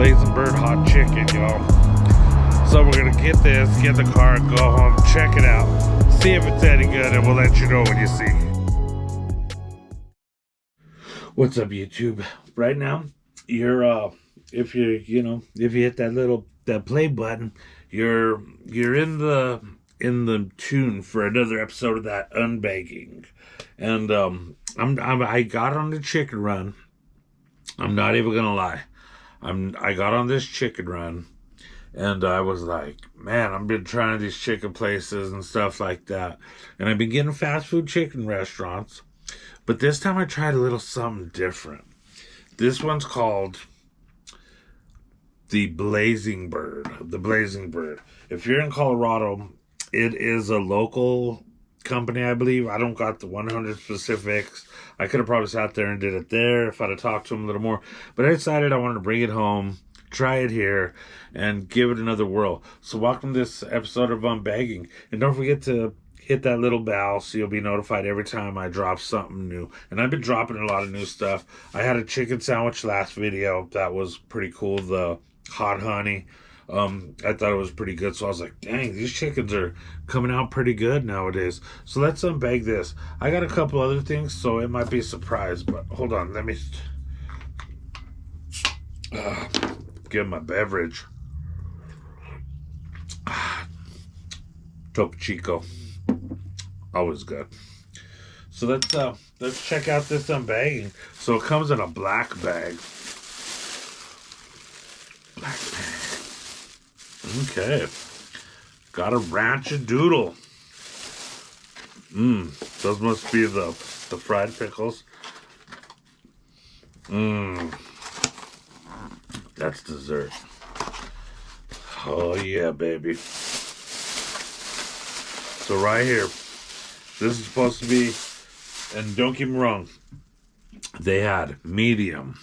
Blazing Bird hot chicken, y'all. So we're gonna get this, get in the car, go home, check it out, see if it's any good, and we'll let you know when you see. What's up, YouTube? Right now, you're if you hit that play button, you're in the tune for another episode of that Unbagging. And I got on the chicken run. I'm not even gonna lie. I got on this chicken run, and I was like, man, I've been trying these chicken places and stuff like that, and I've been getting fast food chicken restaurants, but this time I tried a little something different. This one's called the Blazing Bird. The Blazing Bird. If you're in Colorado, it is a local company, I believe. I don't got the 100 specifics. I could have probably sat there and did it there if I'd have talked to them a little more. But I decided I wanted to bring it home, try it here, and give it another whirl. So welcome to this episode of Unbagging. And don't forget to hit that little bell so you'll be notified every time I drop something new. And I've been dropping a lot of new stuff. I had a chicken sandwich last video. That was pretty cool. The hot honey. I thought it was pretty good, so I was like, dang, these chickens are coming out pretty good nowadays. So let's unbag this. I got a couple other things, so it might be a surprise, but hold on, let me get my beverage. Topo Chico, always good. So let's check out this unbagging. So it comes in a black bag. Black bag. Okay. Got a ranch and doodle. Those must be the fried pickles. That's dessert. Oh yeah, baby. So right here, this is supposed to be, and don't get me wrong, they had medium,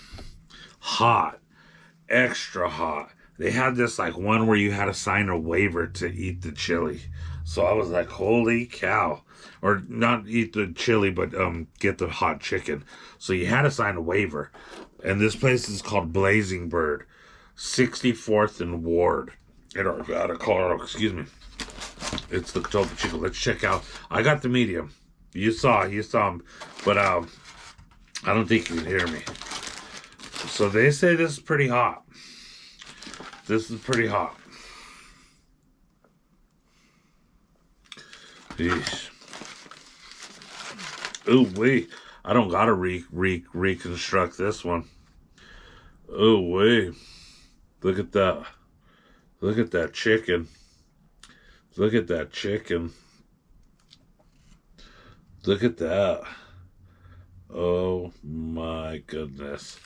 hot, extra hot. They had this like one where you had to sign a waiver to eat the chili. So I was like, holy cow. Or not eat the chili, but get the hot chicken. So you had to sign a waiver. And this place is called Blazing Bird, 64th and Ward out of Colorado, excuse me. It's the Topo Chico. Let's check out. I got the medium. You saw him, but I don't think you can hear me. So they say this is pretty hot. This is pretty hot. Yeesh. Ooh wee. I don't gotta reconstruct this one. Ooh wee. Look at that. Look at that chicken. Look at that chicken. Look at that. Oh my goodness.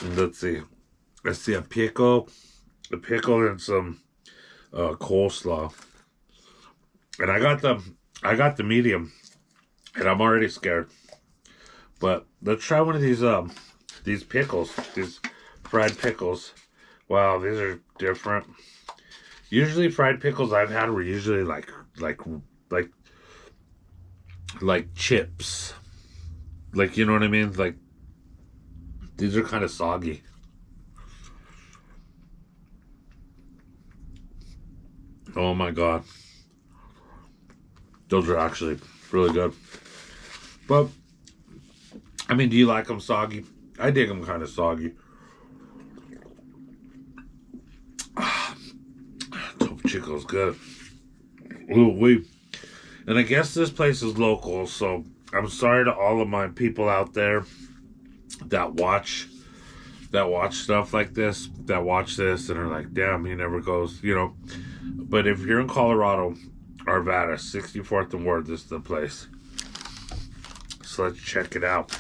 Let's see. I see a pickle and some coleslaw. And I got the medium, and I'm already scared. But let's try one of these pickles, these fried pickles. Wow, these are different. Usually fried pickles I've had were usually like chips. Like, you know what I mean? Like, these are kind of soggy. Oh my god. Those are actually really good. But, I mean, do you like them soggy? I dig them kind of soggy. Topo Chico's good. Ooh wee. And I guess this place is local, so I'm sorry to all of my people out there that watch stuff like this, that watch this and are like, damn, he never goes, you know. But if you're in Colorado, Arvada, 64th and Ward, this is the place. So let's check it out.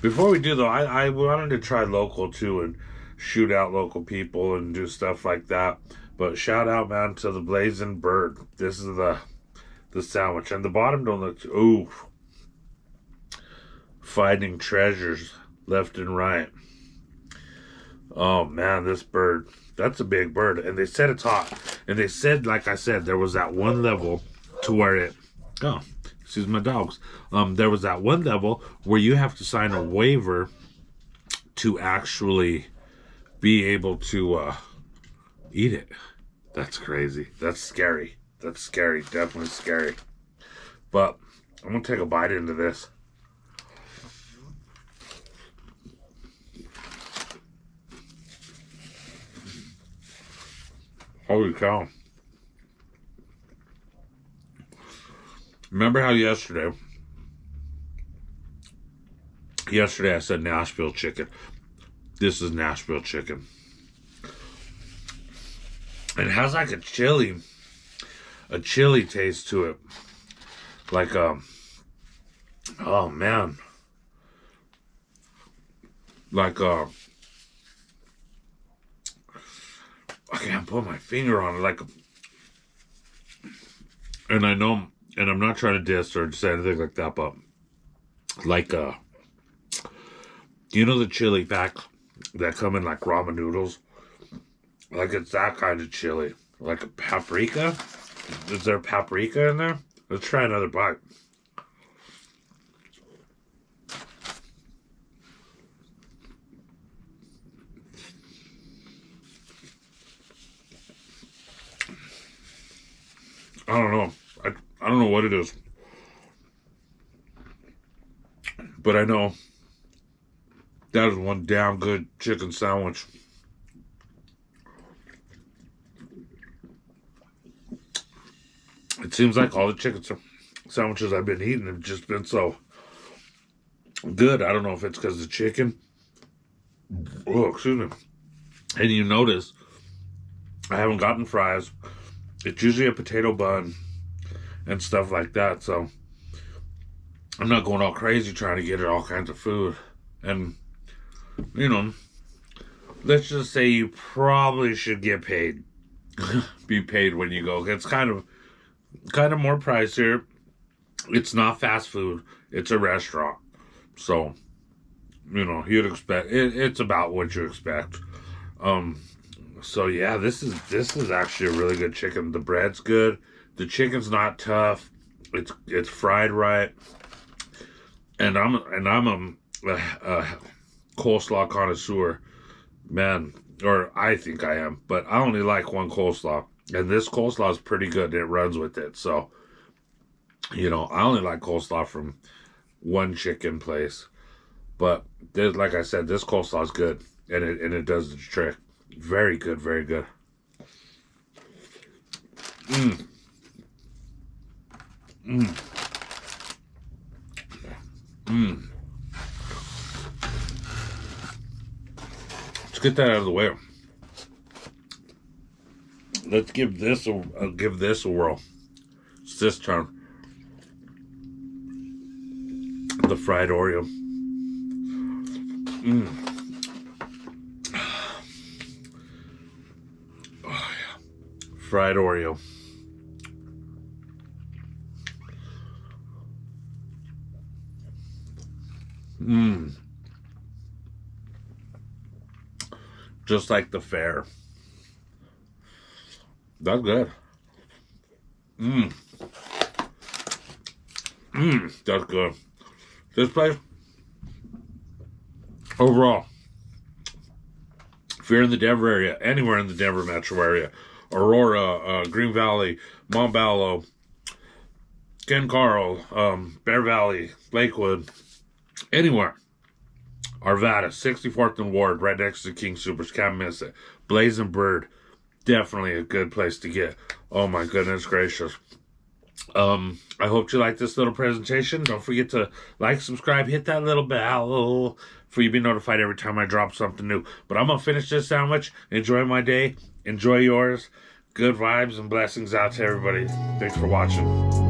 Before we do, though, I wanted to try local, too, and shoot out local people and do stuff like that. But shout out, man, to the Blazing Bird. This is the sandwich. And the bottom don't look... Ooh. Finding treasures left and right. Oh, man, this bird... That's a big bird. And they said it's hot. And they said, like I said, there was that one level to where it... Oh, excuse my dogs. There was that one level where you have to sign a waiver to actually be able to eat it. That's crazy. That's scary. That's scary. Definitely scary. But I'm going to take a bite into this. Holy cow. Remember how yesterday I said Nashville chicken. This is Nashville chicken. It has like a chili taste to it. Like oh man. Like I can't put my finger on it. Like, and I know, and I'm not trying to diss or say anything like that, but like you know the chili packs that come in like ramen noodles? Like it's that kind of chili. Like a paprika? Is there paprika in there? Let's try another bite. I don't know. I don't know what it is. But I know that is one damn good chicken sandwich. It seems like all the chicken sandwiches I've been eating have just been so good. I don't know if it's because of the chicken. Oh, excuse me. And you notice I haven't gotten fries. It's usually a potato bun and stuff like that. So I'm not going all crazy trying to get all kinds of food. And, you know, let's just say you probably should get paid. Be paid when you go. It's kind of more pricier. It's not fast food. It's a restaurant. So, you know, you'd expect it's about what you expect. So yeah, this is actually a really good chicken. The bread's good. The chicken's not tough. It's fried right. And I'm a coleslaw connoisseur, man, or I think I am. But I only like one coleslaw, and this coleslaw is pretty good. It runs with it. So, you know, I only like coleslaw from one chicken place. But like I said, this coleslaw is good, and it does the trick. Very good, very good. Mmm. Mmm. Mmm. Let's get that out of the way. Let's give this a whirl. It's this turn. The fried Oreo. Mmm. Oh, yeah. Fried Oreo. Mmm. Just like the fair. That's good. Mmm. Mmm. That's good. This place, overall, if you're in the Denver area, anywhere in the Denver metro area, Aurora, Green Valley, Montbello, Ken Carl, Bear Valley, Lakewood, anywhere, Arvada, 64th and Ward, right next to King Supers, can't miss it. Blazing Bird, definitely a good place to get. Oh my goodness gracious. I hope you like this little presentation. Don't forget to like, subscribe, hit that little bell for you to be notified every time I drop something new. But I'm going to finish this sandwich. Enjoy my day. Enjoy yours. Good vibes and blessings out to everybody. Thanks for watching.